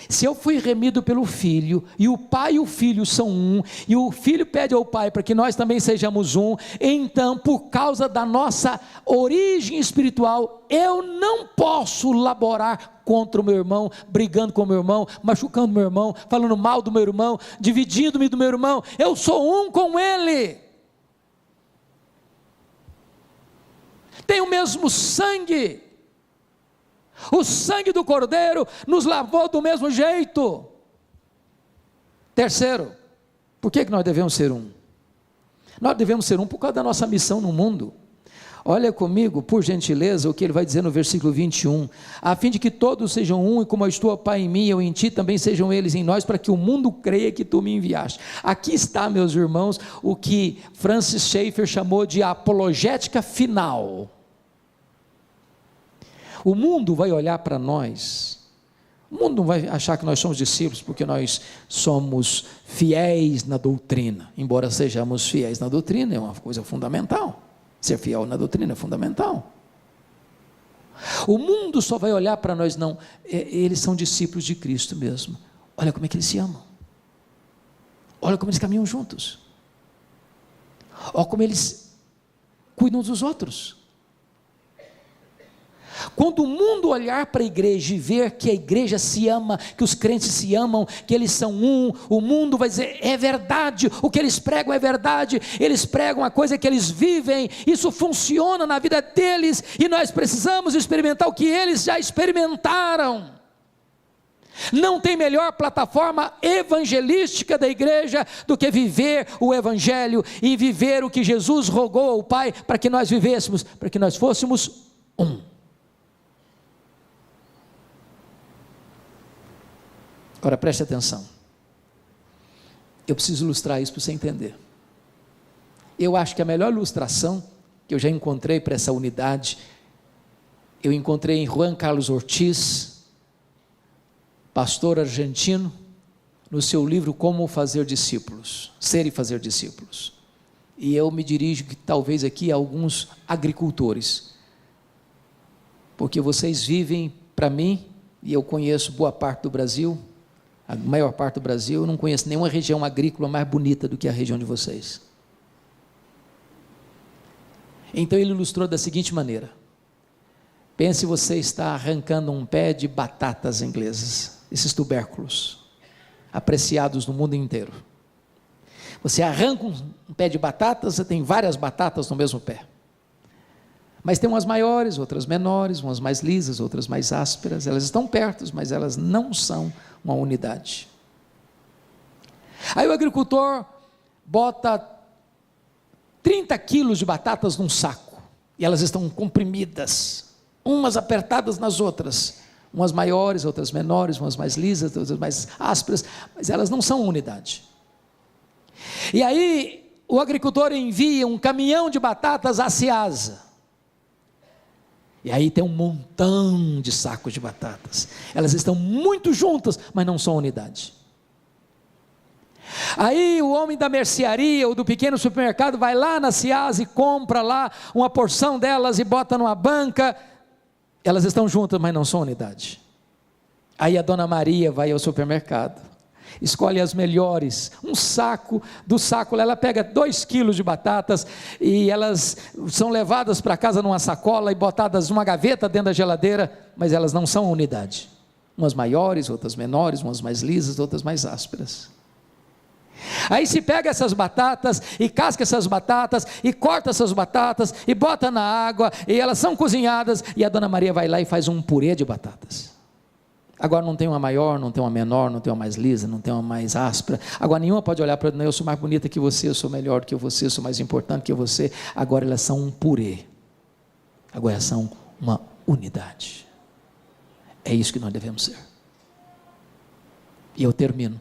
se eu fui remido pelo Filho, e o Pai e o Filho são um, e o Filho pede ao Pai para que nós também sejamos um, então por causa da nossa origem espiritual, eu não posso laborar contra o meu irmão, brigando com o meu irmão, machucando o meu irmão, falando mal do meu irmão, dividindo-me do meu irmão. Eu sou um com ele, tem o mesmo sangue. O sangue do Cordeiro nos lavou do mesmo jeito. Terceiro, por que nós devemos ser um? Nós devemos ser um por causa da nossa missão no mundo. Olha comigo, por gentileza, o que ele vai dizer no versículo 21, a fim de que todos sejam um, e como és tu, ó Pai, em mim, eu em ti, também sejam eles em nós, para que o mundo creia que tu me enviaste. Aqui está, meus irmãos, o que Francis Schaeffer chamou de apologética final. O mundo vai olhar para nós, o mundo não vai achar que nós somos discípulos porque nós somos fiéis na doutrina, embora sejamos fiéis na doutrina, é uma coisa fundamental, ser fiel na doutrina é fundamental. O mundo só vai olhar para nós, não, eles são discípulos de Cristo mesmo, olha como é que eles se amam, olha como eles caminham juntos, olha como eles cuidam uns dos outros. Quando o mundo olhar para a igreja e ver que a igreja se ama, que os crentes se amam, que eles são um, o mundo vai dizer: é verdade, o que eles pregam é verdade, eles pregam a coisa que eles vivem, isso funciona na vida deles, e nós precisamos experimentar o que eles já experimentaram. Não tem melhor plataforma evangelística da igreja do que viver o evangelho, e viver o que Jesus rogou ao Pai para que nós vivêssemos, para que nós fôssemos um. Agora preste atenção, eu preciso ilustrar isso para você entender. Eu acho que a melhor ilustração que eu já encontrei para essa unidade, eu encontrei em Juan Carlos Ortiz, pastor argentino, no seu livro Como Fazer Discípulos, Ser e Fazer Discípulos. E eu me dirijo talvez aqui a alguns agricultores, porque vocês vivem, para mim, e eu conheço boa parte do Brasil, a maior parte do Brasil, eu não conheço nenhuma região agrícola mais bonita do que a região de vocês. Então ele ilustrou da seguinte maneira: pense, você está arrancando um pé de batatas inglesas, esses tubérculos, apreciados no mundo inteiro. Você arranca um pé de batatas, você tem várias batatas no mesmo pé. Mas tem umas maiores, outras menores, umas mais lisas, outras mais ásperas. Elas estão perto, mas elas não são uma unidade. Aí o agricultor bota 30 quilos de batatas num saco, e elas estão comprimidas, umas apertadas nas outras, umas maiores, outras menores, umas mais lisas, outras mais ásperas, mas elas não são unidade. E aí o agricultor envia um caminhão de batatas à Ceasa, e aí tem um montão de sacos de batatas, elas estão muito juntas, mas não são unidade. Aí o homem da mercearia ou do pequeno supermercado vai lá na Ceasa e compra lá uma porção delas e bota numa banca. Elas estão juntas, mas não são unidade. Aí a dona Maria vai ao supermercado, escolhe as melhores, um saco, do saco ela pega 2 quilos de batatas, e elas são levadas para casa numa sacola e botadas numa gaveta dentro da geladeira, mas elas não são unidade. Umas maiores, outras menores, umas mais lisas, outras mais ásperas. Aí se pega essas batatas, e casca essas batatas, e corta essas batatas, e bota na água, e elas são cozinhadas, e a dona Maria vai lá e faz um purê de batatas. Agora não tem uma maior, não tem uma menor, não tem uma mais lisa, não tem uma mais áspera. Agora nenhuma pode olhar para ela, eu sou mais bonita que você, eu sou melhor que você, eu sou mais importante que você. Agora elas são um purê. Agora elas são uma unidade. É isso que nós devemos ser. E eu termino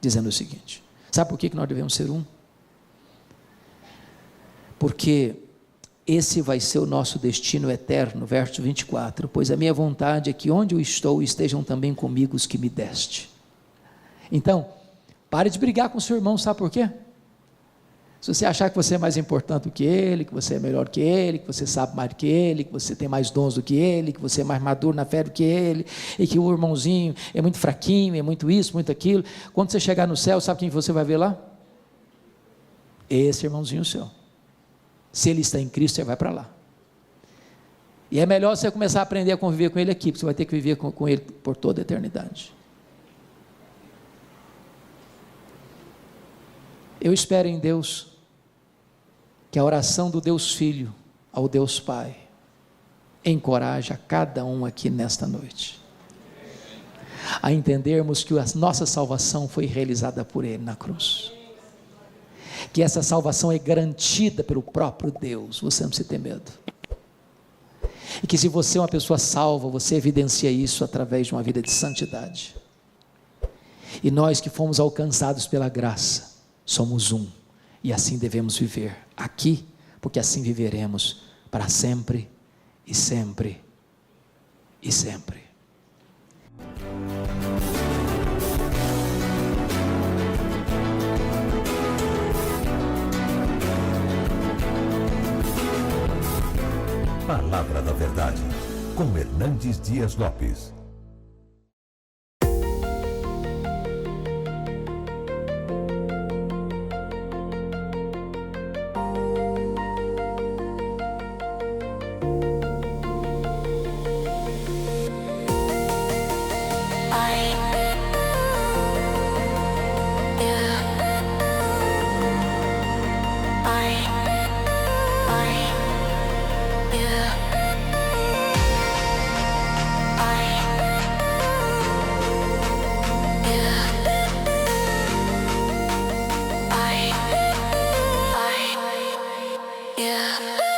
dizendo o seguinte: sabe por que nós devemos ser um? Porque esse vai ser o nosso destino eterno, verso 24, pois a minha vontade é que onde eu estou estejam também comigo os que me deste. Então, pare de brigar com o seu irmão, sabe por quê? Se você achar que você é mais importante do que ele, que você é melhor que ele, que você sabe mais do que ele, que você tem mais dons do que ele, que você é mais maduro na fé do que ele, e que o irmãozinho é muito fraquinho, é muito isso, muito aquilo, quando você chegar no céu, sabe quem você vai ver lá? Esse irmãozinho seu. Se ele está em Cristo, você vai para lá. E é melhor você começar a aprender a conviver com ele aqui, porque você vai ter que viver com ele por toda a eternidade. Eu espero em Deus que a oração do Deus Filho ao Deus Pai encoraje a cada um aqui nesta noite a entendermos que a nossa salvação foi realizada por Ele na cruz, que essa salvação é garantida pelo próprio Deus, você não precisa ter medo, e que se você é uma pessoa salva, você evidencia isso através de uma vida de santidade, e nós que fomos alcançados pela graça, somos um, e assim devemos viver aqui, porque assim viveremos para sempre, e sempre, e sempre. Palavra da Verdade, com Hernandes Dias Lopes. Yeah.